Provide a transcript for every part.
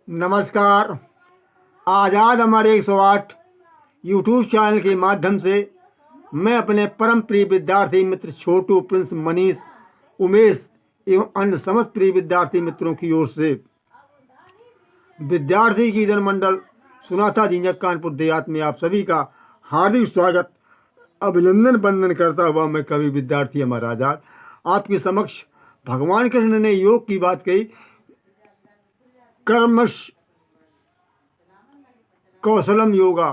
नमस्कार। आज़ाद हमारे 108 YouTube channel के माध्यम से मैं अपने परम प्रिय विद्यार्थी मित्र छोटू, प्रिंस, मनीष, उमेश एवं अन्य समस्त प्रिय विद्यार्थी मित्रों की ओर से विद्यार्थी गीजन मंडल सुनाथा झिंझक कानपुर देहात में आप सभी का हार्दिक स्वागत, अभिनंदन, वंदन करता हुआ मैं कवि विद्यार्थी हमारा आज़ाद आपके समक्ष भगवान कृष्ण ने योग की बात कही। कर्मश कौशलम योगा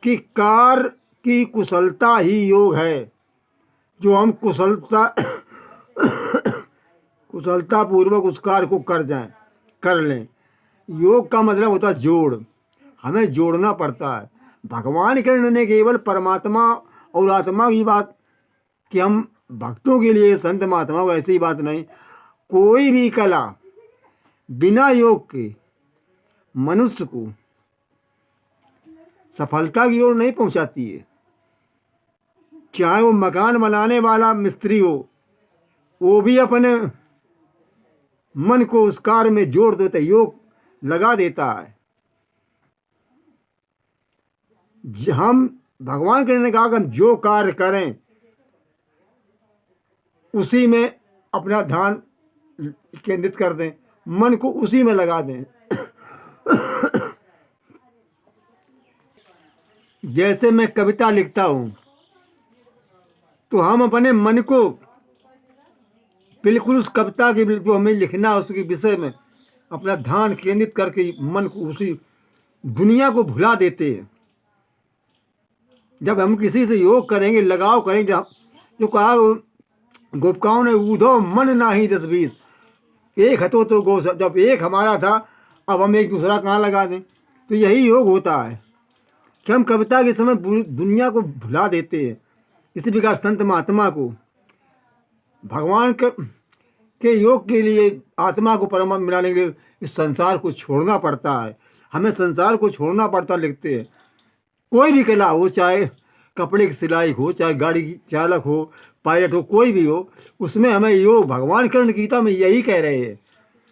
कि कार्य की कुशलता ही योग है। जो हम कुशलता पूर्वक उस कार्य को कर लें। योग का मतलब होता है जोड़, हमें जोड़ना पड़ता है। भगवान कृष्ण ने केवल परमात्मा और आत्मा की बात कि हम भक्तों के लिए संत महात्मा को, ऐसी बात नहीं। कोई भी कला बिना योग के मनुष्य को सफलता की ओर नहीं पहुंचाती है। चाहे वो मकान बनाने वाला मिस्त्री हो, वो भी अपने मन को उस कार्य में जोड़ देता है, योग लगा देता है। हम भगवान कृष्ण ने कहा कि हम जो कार्य करें उसी में अपना ध्यान केंद्रित कर दें, मन को उसी में लगा दें। जैसे मैं कविता लिखता हूँ तो हम अपने मन को बिल्कुल उस कविता की जो हमें लिखना उसके विषय में अपना ध्यान केंद्रित करके मन को उसी दुनिया को भुला देते हैं। जब हम किसी से योग करेंगे, लगाव करेंगे, जो कहा गोपिकाओं ने, ऊधो मन नाही 10-20, एक हतो तो गो। जब एक हमारा था, अब हम एक दूसरा कहाँ लगा दें। तो यही योग होता है कि हम कविता के समय दुनिया को भुला देते हैं। इसी प्रकार संत महात्मा को भगवान के योग के लिए, आत्मा को परमात्मा मिलाने के लिए इस संसार को छोड़ना पड़ता है। हमें संसार को छोड़ना पड़ता, लिखते हैं। कोई भी कला हो, चाहे कपड़े की सिलाई हो, चाहे गाड़ी की चालक हो, पायलट हो, कोई भी हो, उसमें हमें योग, भगवान कृष्ण गीता में यही कह रहे हैं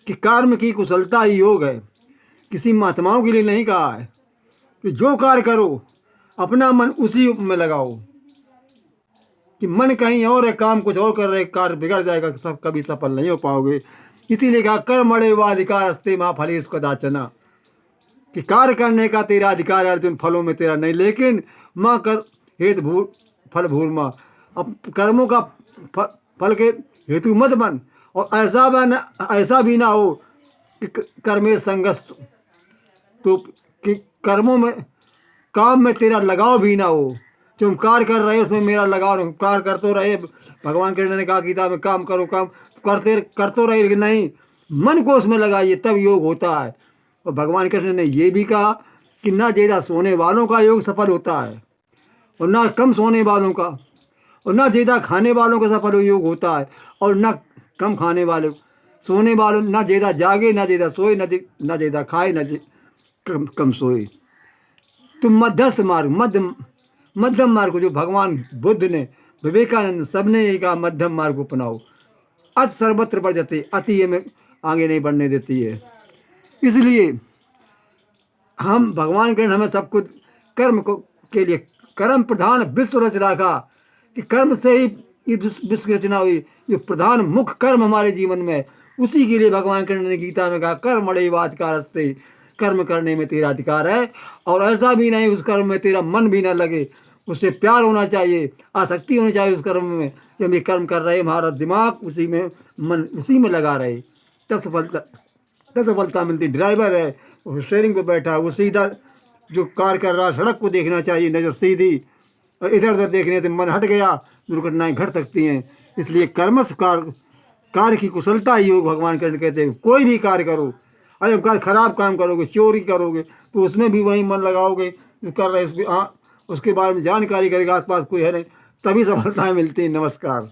कि कर्म की कुशलता ही योग है। किसी महात्माओं के लिए नहीं कहा है कि जो कार्य करो अपना मन उसी में लगाओ। कि मन कहीं और है, काम कुछ और कर रहे, कार्य बिगड़ जाएगा, सब कभी सफल नहीं हो पाओगे। इसीलिए कहा कर्मणे वाधिकार अस्ते मां फलेषु कदाचन, कि कार्य करने का तेरा अधिकार है अर्जुन, फलों में तेरा नहीं। लेकिन माँ कर हेतु फल भूल माँ, अब कर्मों का फल के हेतु मत बन। और ऐसा भी ना हो कि कर्मे संगस्त, तो कि कर्मों में, काम में तेरा लगाव भी ना हो। तुम कार्य कर रहे हो उसमें मेरा लगाव, कार्य करते रहे। भगवान कृष्ण ने कहा गीता में काम करो, काम करते रहे, लेकिन नहीं, मन को उसमें लगाइए, तब योग होता है। और भगवान कृष्ण ने ये भी कहा कि ना ज़्यादा सोने वालों का योग सफल होता है, और ना कम सोने वालों का, और ना ज़्यादा खाने वालों का सफल योग होता है, और ना कम खाने वाले, सोने वालों, ना ज़्यादा जागे, ना ज़्यादा सोए, ना ज़्यादा खाए, ना कम सोए। तो मध्यस्थ मार्ग, मध्यम मार्ग को, जो भगवान बुद्ध ने, विवेकानंद, सबने यही कहा मध्यम मार्ग को अपनाओ। अति सर्वत्र बढ़ जाते, अति हमें आगे नहीं बढ़ने देती है। इसलिए हम भगवान के हमें सब कुछ कर्म को के लिए कर्म प्रधान विश्व रच रखा, कि कर्म से ही विश्व की रचना हुई। जो प्रधान मुख्य कर्म हमारे जीवन में, उसी के लिए भगवान कृष्ण ने गीता में कहा कर्मण्येवाधिकारस्ते, कर्म करने में तेरा अधिकार है। और ऐसा भी नहीं उस कर्म में तेरा मन भी ना लगे, उससे प्यार होना चाहिए, आसक्ति होनी चाहिए उस कर्म में। जब ये कर्म कर रहे, हमारा दिमाग उसी में, मन उसी में लगा रहे, तब सफलता मिलती। ड्राइवर है, वो स्टीयरिंग पे बैठा, वो सीधा जो कार कर रहा, सड़क को देखना चाहिए, नज़र सीधी, और इधर उधर देखने से मन हट गया, दुर्घटनाएं घट सकती हैं। इसलिए कर्मश कार्य की कुशलता ही योग, भगवान कृष्ण कहते हैं। कोई भी कार्य करो, अरे खराब काम करोगे, चोरी करोगे, तो उसमें भी वही मन लगाओगे जो कर रहे, उसके बारे में जानकारी करेगा, आसपास कोई है नहीं, तभी सफलताएँ मिलती हैं। नमस्कार।